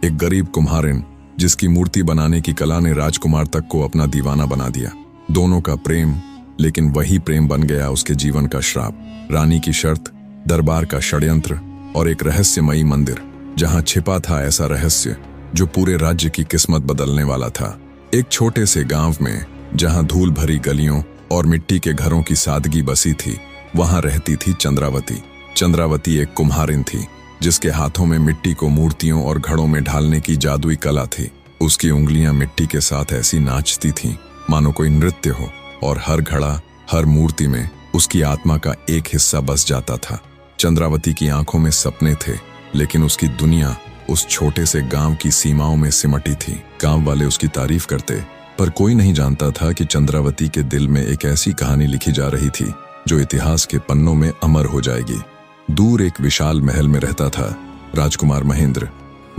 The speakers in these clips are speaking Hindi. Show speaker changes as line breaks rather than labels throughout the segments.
एक गरीब कुम्हारिन जिसकी मूर्ति बनाने की कला ने राजकुमार तक को अपना दीवाना बना दिया। दोनों का प्रेम, लेकिन वही प्रेम बन गया उसके जीवन का श्राप। रानी की शर्त, दरबार का षड्यंत्र और एक रहस्यमयी मंदिर जहां छिपा था ऐसा रहस्य जो पूरे राज्य की किस्मत बदलने वाला था। एक छोटे से गांव में जहां धूल भरी गलियों और मिट्टी के घरों की सादगी बसी थी, वहां रहती थी चंद्रावती। चंद्रावती एक कुम्हारिन थी जिसके हाथों में मिट्टी को मूर्तियों और घड़ों में ढालने की जादुई कला थी। उसकी उंगलियां मिट्टी के साथ ऐसी नाचती थीं मानो कोई नृत्य हो, और हर घड़ा, हर मूर्ति में उसकी आत्मा का एक हिस्सा बस जाता था। चंद्रावती की आंखों में सपने थे, लेकिन उसकी दुनिया उस छोटे से गांव की सीमाओं में सिमटी थी। गांव वाले उसकी तारीफ करते, पर कोई नहीं जानता था कि चंद्रावती के दिल में एक ऐसी कहानी लिखी जा रही थी जो इतिहास के पन्नों में अमर हो जाएगी। दूर एक विशाल महल में रहता था राजकुमार महेंद्र।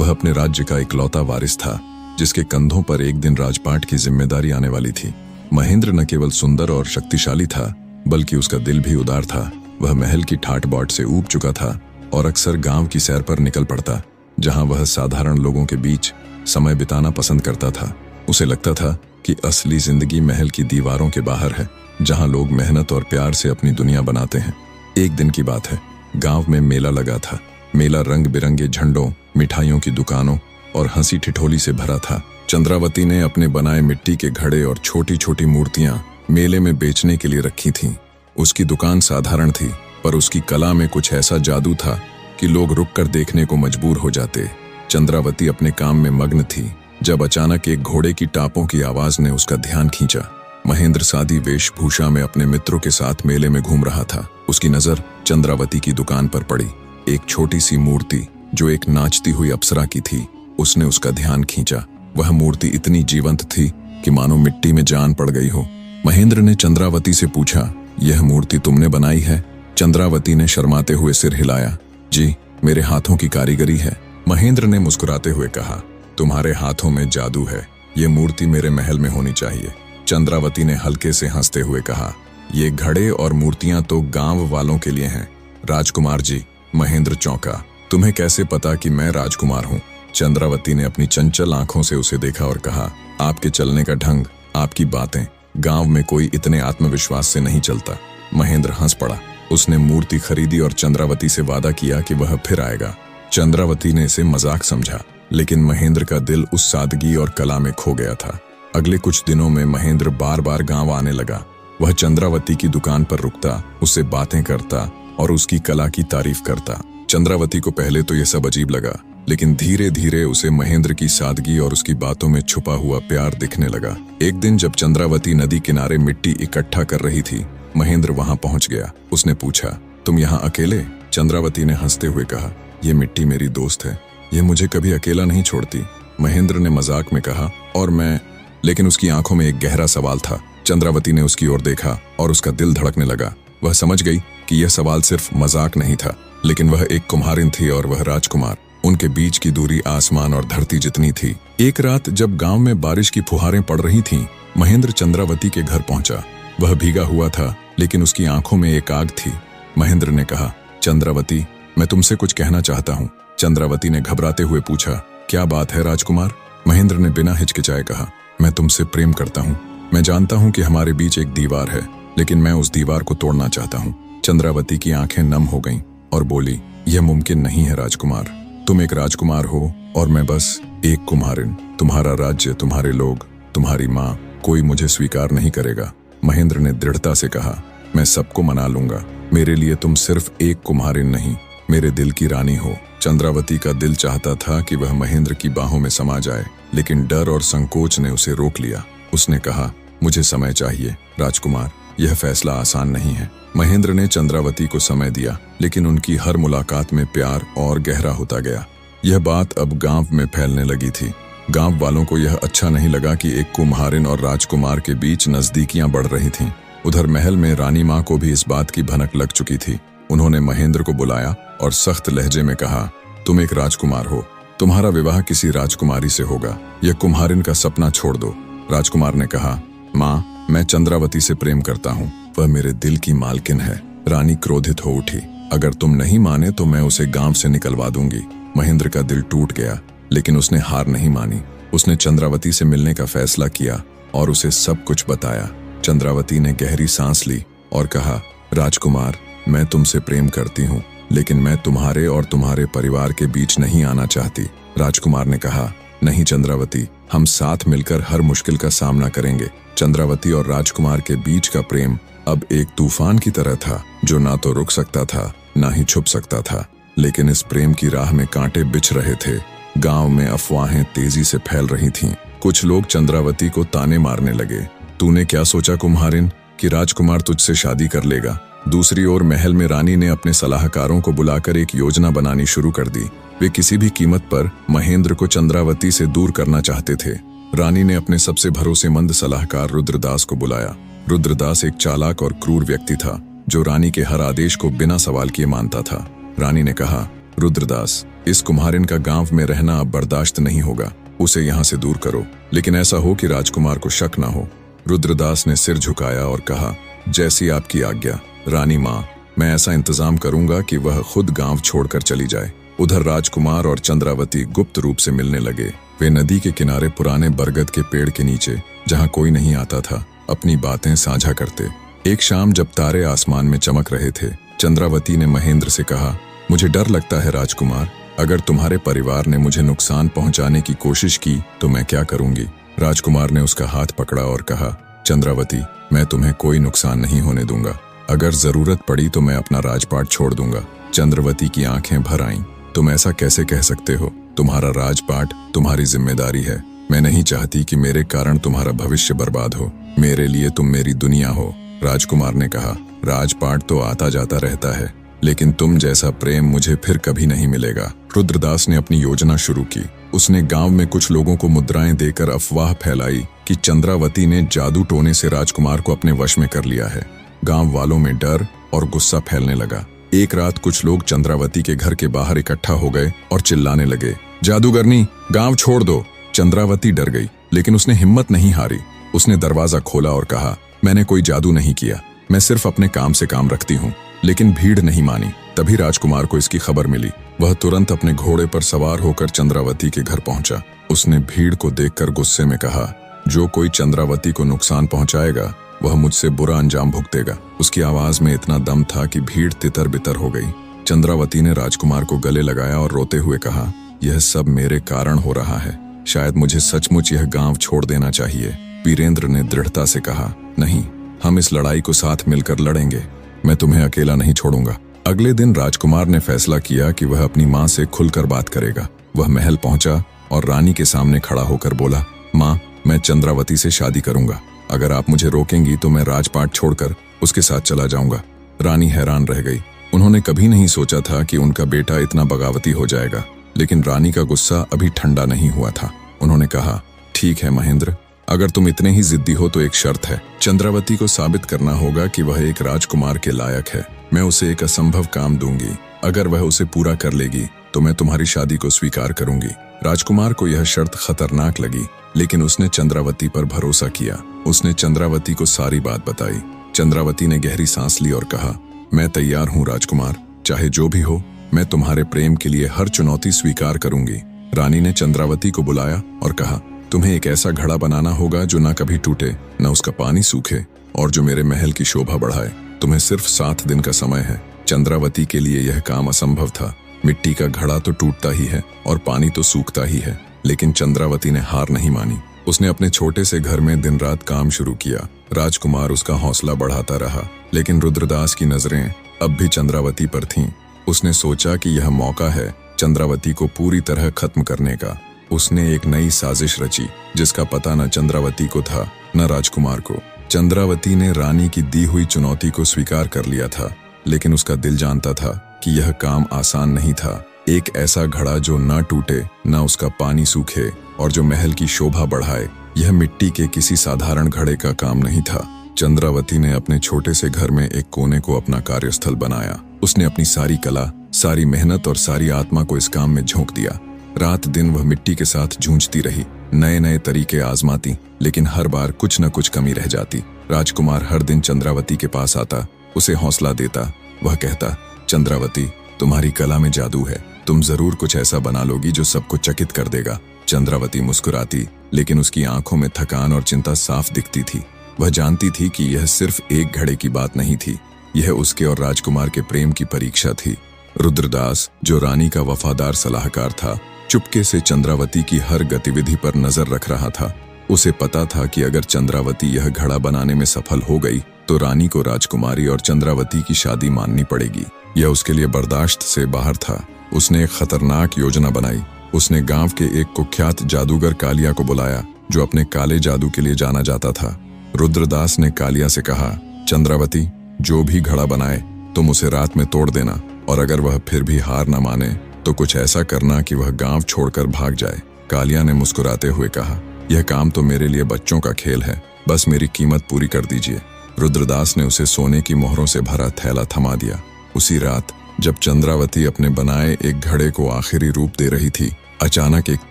वह अपने राज्य का इकलौता वारिस था जिसके कंधों पर एक दिन राजपाट की जिम्मेदारी आने वाली थी। महेंद्र न केवल सुंदर और शक्तिशाली था, बल्कि उसका दिल भी उदार था। वह महल की ठाट बाट से ऊब चुका था और अक्सर गांव की सैर पर निकल पड़ता, जहां वह साधारण लोगों के बीच समय बिताना पसंद करता था। उसे लगता था कि असली जिंदगी महल की दीवारों के बाहर है, जहां लोग मेहनत और प्यार से अपनी दुनिया बनाते हैं। एक दिन की बात है, गांव में मेला लगा था। मेला रंग बिरंगे झंडों, मिठाइयों की दुकानों और हंसी ठिठोली से भरा था। चंद्रावती ने अपने बनाए मिट्टी के घड़े और छोटी छोटी मूर्तियां मेले में बेचने के लिए रखी थीं। उसकी दुकान साधारण थी, पर उसकी कला में कुछ ऐसा जादू था कि लोग रुककर देखने को मजबूर हो जाते। चंद्रावती अपने काम में मग्न थी जब अचानक एक घोड़े की टापों की आवाज ने उसका ध्यान खींचा। महेंद्र सादी वेशभूषा में अपने मित्रों के साथ मेले में घूम रहा था। उसकी नजर चंद्रावती की दुकान पर पड़ी। एक छोटी सी मूर्ति जो एक नाचती हुई अप्सरा की थी, उसने उसका ध्यान खींचा। वह मूर्ति इतनी जीवंत थी कि मानो मिट्टी में जान पड़ गई हो। महेंद्र ने चंद्रावती से पूछा, यह मूर्ति तुमने बनाई है? चंद्रावती ने शर्माते हुए सिर हिलाया। जी, मेरे हाथों की कारीगरी है। महेंद्र ने मुस्कुराते हुए कहा, तुम्हारे हाथों में जादू है। ये मूर्ति मेरे महल में होनी चाहिए। चंद्रावती ने हल्के से हंसते हुए कहा, ये घड़े और मूर्तियां तो गांव वालों के लिए हैं। राजकुमार जी, महेंद्र चौंका। तुम्हें कैसे पता कि मैं राजकुमार हूं? चंद्रावती ने अपनी चंचल आंखों से उसे देखा और कहा, आपके चलने का ढंग, आपकी बातें, गांव में कोई इतने आत्मविश्वास से नहीं चलता। महेंद्र हंस पड़ा। उसने मूर्ति खरीदी और चंद्रावती से वादा किया कि वह फिर आएगा। चंद्रावती ने इसे मजाक समझा, लेकिन महेंद्र का दिल उस सादगी और कला में खो गया था। अगले कुछ दिनों में महेंद्र बार बार गांव आने लगा। वह चंद्रावती की दुकान पर रुकता, उससे बातें करता और उसकी कला की तारीफ करता। चंद्रावती को पहले तो यह सब अजीब लगा, लेकिन धीरे धीरे उसे महेंद्र की सादगी और उसकी बातों में छुपा हुआ प्यार दिखने लगा। एक दिन जब चंद्रावती नदी किनारे मिट्टी इकट्ठा कर रही थी, महेंद्र वहां पहुंच गया। उसने पूछा, तुम यहाँ अकेले? चंद्रावती ने हंसते हुए कहा, यह मिट्टी मेरी दोस्त है, यह मुझे कभी अकेला नहीं छोड़ती। महेंद्र ने मजाक में कहा, और मैं? लेकिन उसकी आंखों में एक गहरा सवाल था। चंद्रावती ने उसकी ओर देखा और उसका दिल धड़कने लगा। वह समझ गई कि यह सवाल सिर्फ मजाक नहीं था, लेकिन वह एक कुम्हारिन थी और वह राजकुमार। उनके बीच की दूरी आसमान और धरती जितनी थी। एक रात जब गांव में बारिश की फुहारें पड़ रही थीं, महेंद्र चंद्रावती के घर पहुंचा। वह भीगा हुआ था, लेकिन उसकी आंखों में एक आग थी। महेंद्र ने कहा, चंद्रावती, मैं तुमसे कुछ कहना चाहता हूँ। चंद्रावती ने घबराते हुए पूछा, क्या बात है राजकुमार? महेंद्र ने बिना हिचकिचाए कहा, मैं तुमसे प्रेम करता हूँ। मैं जानता हूँ कि हमारे बीच एक दीवार है, लेकिन मैं उस दीवार को तोड़ना चाहता हूँ। चंद्रावती की आंखें नम हो गईं और बोली, यह मुमकिन नहीं है राजकुमार। तुम एक राजकुमार हो और मैं बस एक कुम्हारिन। तुम्हारा राज्य, तुम्हारे लोग, तुम्हारी माँ, कोई मुझे स्वीकार नहीं करेगा। महेंद्र ने दृढ़ता से कहा, मैं सबको मना लूंगा। मेरे लिए तुम सिर्फ एक कुम्हारिन नहीं, मेरे दिल की रानी हो। चंद्रावती का दिल चाहता था कि वह महेंद्र की बाहों में समा जाए, लेकिन डर और संकोच ने उसे रोक लिया। उसने कहा, मुझे समय चाहिए राजकुमार, यह फैसला आसान नहीं है। महेंद्र ने चंद्रावती को समय दिया, लेकिन उनकी हर मुलाकात में प्यार और गहरा होता गया। यह बात अब गांव में फैलने लगी थी। गांव वालों को यह अच्छा नहीं लगा कि एक कुम्हारिन और राजकुमार के बीच नजदीकियां बढ़ रही थीं। उधर महल में रानी माँ को भी इस बात की भनक लग चुकी थी। उन्होंने महेंद्र को बुलाया और सख्त लहजे में कहा, तुम एक राजकुमार हो, तुम्हारा विवाह किसी राजकुमारी से होगा। यह कुम्हारिन का सपना छोड़ दो। राजकुमार ने कहा, माँ, मैं चंद्रावती से प्रेम करता हूँ, वह मेरे दिल की मालकिन है। रानी क्रोधित हो उठी, अगर तुम नहीं माने तो मैं उसे गांव से निकलवा दूंगी। महेंद्र का दिल टूट गया। लेकिन उसने हार नहीं मानी। उसने चंद्रावती से मिलने का फैसला किया और उसे सब कुछ बताया। चंद्रावती ने गहरी सांस ली और कहा, राजकुमार, मैं तुमसे प्रेम करती हूँ, लेकिन मैं तुम्हारे और तुम्हारे परिवार के बीच नहीं आना चाहती। राजकुमार ने कहा, नहीं चंद्रावती, हम साथ मिलकर हर मुश्किल का सामना करेंगे। चंद्रावती और राजकुमार के बीच का प्रेम अब एक तूफान की तरह था, जो ना तो रुक सकता था ना ही छुप सकता था। लेकिन इस प्रेम की राह में कांटे बिछ रहे थे। गांव में अफवाहें तेजी से फैल रही थीं। कुछ लोग चंद्रावती को ताने मारने लगे, तूने क्या सोचा कुम्हारिन कि राजकुमार तुझसे शादी कर लेगा। दूसरी ओर महल में रानी ने अपने सलाहकारों को बुलाकर एक योजना बनानी शुरू कर दी। वे किसी भी कीमत पर महेंद्र को चंद्रावती से दूर करना चाहते थे। रानी ने अपने सबसे भरोसेमंद सलाहकार रुद्रदास को बुलाया। रुद्रदास एक चालाक और क्रूर व्यक्ति था, जो रानी के हर आदेश को बिना सवाल किए मानता था। रानी ने कहा, रुद्रदास, इस कुम्हारिन का गांव में रहना अब बर्दाश्त नहीं होगा, उसे यहाँ से दूर करो, लेकिन ऐसा हो कि राजकुमार को शक ना हो। रुद्रदास ने सिर झुकाया और कहा, जैसी आपकी आज्ञा रानी माँ, मैं ऐसा इंतजाम करूंगा कि वह खुद गांव छोड़कर चली जाए। उधर राजकुमार और चंद्रावती गुप्त रूप से मिलने लगे। वे नदी के किनारे पुराने बरगद के पेड़ के नीचे, जहां कोई नहीं आता था, अपनी बातें साझा करते। एक शाम जब तारे आसमान में चमक रहे थे, चंद्रावती ने महेंद्र से कहा, मुझे डर लगता है राजकुमार, अगर तुम्हारे परिवार ने मुझे नुकसान पहुंचाने की कोशिश की तो मैं क्या करूंगी। राजकुमार ने उसका हाथ पकड़ा और कहा, चंद्रावती, मैं तुम्हें कोई नुकसान नहीं होने दूंगा। अगर जरूरत पड़ी तो मैं अपना राजपाट छोड़ दूंगा। चंद्रावती की आंखें भर आईं। तुम ऐसा कैसे कह सकते हो? तुम्हारा राजपाट तुम्हारी जिम्मेदारी है। मैं नहीं चाहती कि मेरे कारण तुम्हारा भविष्य बर्बाद हो। मेरे लिए तुम मेरी दुनिया हो। राजकुमार ने कहा, राजपाट तो आता जाता रहता है, लेकिन तुम जैसा प्रेम मुझे फिर कभी नहीं मिलेगा। रुद्रदास ने अपनी योजना शुरू की। उसने गांव में कुछ लोगों को मुद्राएं देकर अफवाह फैलाई कि चंद्रावती ने जादू टोने से राजकुमार को अपने वश में कर लिया है। गांव वालों में डर और गुस्सा फैलने लगा। एक रात कुछ लोग चंद्रावती के घर के बाहर इकट्ठा हो गए और चिल्लाने लगे, जादूगरनी, गांव छोड़ दो। चंद्रावती डर गई, लेकिन उसने हिम्मत नहीं हारी। उसने दरवाजा खोला और कहा, मैंने कोई जादू नहीं किया, मैं सिर्फ अपने काम से काम रखती हूँ। लेकिन भीड़ नहीं मानी। तभी राजकुमार को इसकी खबर मिली। वह तुरंत अपने घोड़े पर सवार होकर चंद्रावती के घर पहुंचा। उसने भीड़ को देखकर गुस्से में कहा, जो कोई चंद्रावती को नुकसान पहुंचाएगा वह मुझसे बुरा अंजाम भुगतेगा। उसकी आवाज में इतना दम था कि भीड़ तितर बितर हो गई। चंद्रावती ने राजकुमार को गले लगाया और रोते हुए कहा, यह सब मेरे कारण हो रहा है। शायद मुझे सचमुच यह गांव छोड़ देना चाहिए। वीरेंद्र ने दृढ़ता से कहा, नहीं, हम इस लड़ाई को साथ मिलकर लड़ेंगे। मैं तुम्हें अकेला नहीं छोड़ूंगा। अगले दिन राजकुमार ने फैसला किया कि वह अपनी माँ से खुलकर बात करेगा। वह महल पहुंचा और रानी के सामने खड़ा होकर बोला, माँ, मैं चंद्रावती से शादी करूंगा। अगर आप मुझे रोकेंगी तो मैं राजपाट छोड़कर उसके साथ चला जाऊंगा। रानी हैरान रह गई। उन्होंने कभी नहीं सोचा था कि उनका बेटा इतना बगावती हो जाएगा। लेकिन रानी का गुस्सा अभी ठंडा नहीं हुआ था। उन्होंने कहा, ठीक है महेंद्र, अगर तुम इतने ही जिद्दी हो तो एक शर्त है। चंद्रावती को साबित करना होगा कि वह एक राजकुमार के लायक है। मैं उसे एक असंभव काम दूंगी। अगर वह उसे पूरा कर लेगी तो मैं तुम्हारी शादी को स्वीकार करूंगी। राजकुमार को यह शर्त खतरनाक लगी, लेकिन उसने चंद्रावती पर भरोसा किया। उसने चंद्रावती को सारी बात बताई। चंद्रावती ने गहरी सांस ली और कहा, मैं तैयार हूँ राजकुमार, चाहे जो भी हो, मैं तुम्हारे प्रेम के लिए हर चुनौती स्वीकार करूंगी। रानी ने चंद्रावती को बुलाया और कहा, तुम्हें एक ऐसा घड़ा बनाना होगा जो ना कभी टूटे, न उसका पानी सूखे, और जो मेरे महल की शोभा बढ़ाए। तुम्हें सिर्फ 7 दिन का समय है। चंद्रावती के लिए यह काम असंभव था। मिट्टी का घड़ा तो टूटता ही है और पानी तो सूखता ही है। लेकिन चंद्रावती ने हार नहीं मानी। उसने अपने छोटे से घर में दिन रात काम शुरू किया। राजकुमार उसका हौसला बढ़ाता रहा, लेकिन रुद्रदास की नजरें अब भी चंद्रावती पर थीं। उसने सोचा कि यह मौका है चंद्रावती को पूरी तरह खत्म करने का। उसने एक नई साजिश रची, जिसका पता न चंद्रावती को था न राजकुमार को। चंद्रावती ने रानी की दी हुई चुनौती को स्वीकार कर लिया था, लेकिन उसका दिल जानता था कि यह काम आसान नहीं था। एक ऐसा घड़ा जो न टूटे, न उसका पानी सूखे और जो महल की शोभा बढ़ाए, यह मिट्टी के किसी साधारण घड़े का काम नहीं था। चंद्रावती ने अपने छोटे से घर में एक कोने को अपना कार्यस्थल बनाया। उसने अपनी सारी कला, सारी मेहनत और सारी आत्मा को इस काम में झोंक दिया। रात दिन वह मिट्टी के साथ जूझती रही, नए नए तरीके आजमाती, लेकिन हर बार कुछ न कुछ कमी रह जाती। राजकुमार हर दिन चंद्रावती के पास आता, उसे हौसला देता। वह कहता, चंद्रावती, तुम्हारी कला में जादू है, तुम जरूर कुछ ऐसा बना लोगी जो सबको चकित कर देगा। चंद्रावती मुस्कुराती, लेकिन उसकी आंखों में थकान और चिंता साफ दिखती थी। वह जानती थी कि यह सिर्फ एक घड़े की बात नहीं थी, यह उसके और राजकुमार के प्रेम की परीक्षा थी। रुद्रदास, जो रानी का वफादार सलाहकार था, चुपके से चंद्रावती की हर गतिविधि पर नजर रख रहा था। उसे पता था कि अगर चंद्रावती यह घड़ा बनाने में सफल हो गई तो रानी को राजकुमारी और चंद्रावती की शादी माननी पड़ेगी। यह उसके लिए बर्दाश्त से बाहर था। उसने एक खतरनाक योजना बनाई। उसने गांव के एक कुख्यात जादूगर कालिया को बुलाया, जो अपने काले जादू के लिए जाना जाता था। रुद्रदास ने कालिया से कहा, चंद्रावती, जो भी घड़ा बनाए तुम उसे रात में तोड़ देना, और अगर वह फिर भी हार न माने तो कुछ ऐसा करना कि वह गांव छोड़कर भाग जाए। कालिया ने मुस्कुराते हुए कहा, यह काम तो मेरे लिए बच्चों का खेल है, बस मेरी कीमत पूरी कर दीजिए। रुद्रदास ने उसे सोने की मोहरों से भरा थैला थमा दिया। उसी रात जब चंद्रावती अपने बनाए एक घड़े को आखिरी रूप दे रही थी, अचानक एक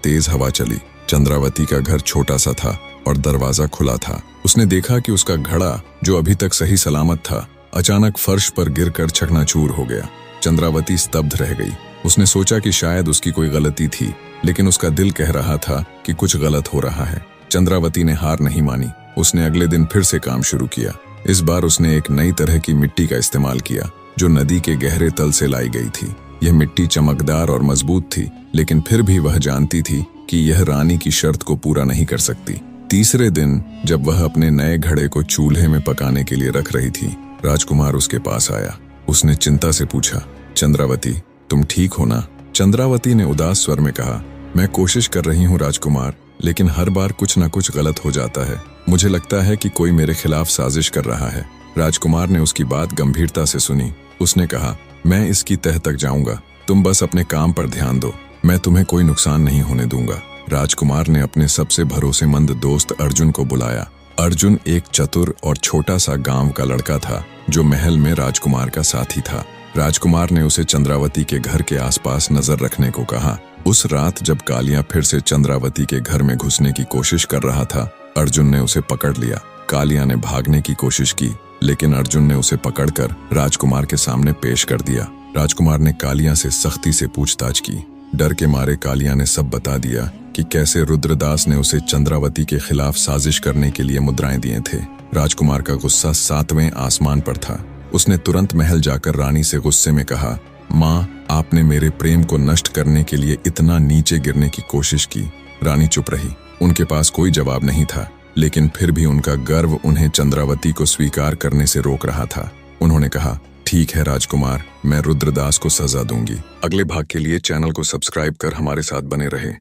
तेज हवा चली। चंद्रावती का घर छोटा सा था और दरवाजा खुला था। उसने देखा कि उसका घड़ा, जो अभी तक सही सलामत था, अचानक फर्श पर गिरकर चकनाचूर हो गया। चंद्रावती स्तब्ध रह गई। उसने सोचा कि शायद उसकी कोई गलती थी, लेकिन उसका दिल कह रहा था कि कुछ गलत हो रहा है। चंद्रावती ने हार नहीं मानी। उसने अगले दिन फिर से काम शुरू किया। इस बार उसने एक नई तरह की मिट्टी का इस्तेमाल किया, जो नदी के गहरे तल से लाई गई थी। यह मिट्टी चमकदार और मजबूत थी, लेकिन फिर भी वह जानती थी कि यह रानी की शर्त को पूरा नहीं कर सकती। तीसरे दिन जब वह अपने नए घड़े को चूल्हे में पकाने के लिए रख रही थी, राजकुमार उसके पास आया। उसने चिंता से पूछा, चंद्रावती, तुम ठीक हो ना? चंद्रावती ने उदास स्वर में कहा, मैं कोशिश कर रही हूँ राजकुमार, लेकिन हर बार कुछ न कुछ गलत हो जाता है। मुझे लगता है कि कोई मेरे खिलाफ साजिश कर रहा है। राजकुमार ने उसकी बात गंभीरता से सुनी। उसने कहा, मैं इसकी तह तक जाऊंगा, तुम बस अपने काम पर ध्यान दो, मैं तुम्हें कोई नुकसान नहीं होने दूंगा। राजकुमार ने अपने सबसे भरोसेमंद दोस्त अर्जुन को बुलाया। अर्जुन एक चतुर और छोटा सा गांव का लड़का था, जो महल में राजकुमार का साथी था। राजकुमार ने उसे चंद्रावती के घर के आसपास नजर रखने को कहा। उस रात जब कालिया फिर से चंद्रावती के घर में घुसने की कोशिश कर रहा था, अर्जुन ने उसे पकड़ लिया। कालिया ने भागने की कोशिश की, लेकिन अर्जुन ने उसे पकड़कर राजकुमार के सामने पेश कर दिया। राजकुमार ने कालिया से सख्ती से पूछताछ की। डर के मारे कालिया ने सब बता दिया कि कैसे रुद्रदास ने उसे चंद्रावती के खिलाफ साजिश करने के लिए मुद्राएं दिए थे। राजकुमार का गुस्सा 7वें आसमान पर था। उसने तुरंत महल जाकर रानी से गुस्से में कहा, माँ, आपने मेरे प्रेम को नष्ट करने के लिए इतना नीचे गिरने की कोशिश की। रानी चुप रही। उनके पास कोई जवाब नहीं था, लेकिन फिर भी उनका गर्व उन्हें चंद्रावती को स्वीकार करने से रोक रहा था। उन्होंने कहा, ठीक है राजकुमार, मैं रुद्रदास को सजा दूंगी। अगले भाग के लिए चैनल को सब्सक्राइब कर हमारे साथ बने रहें।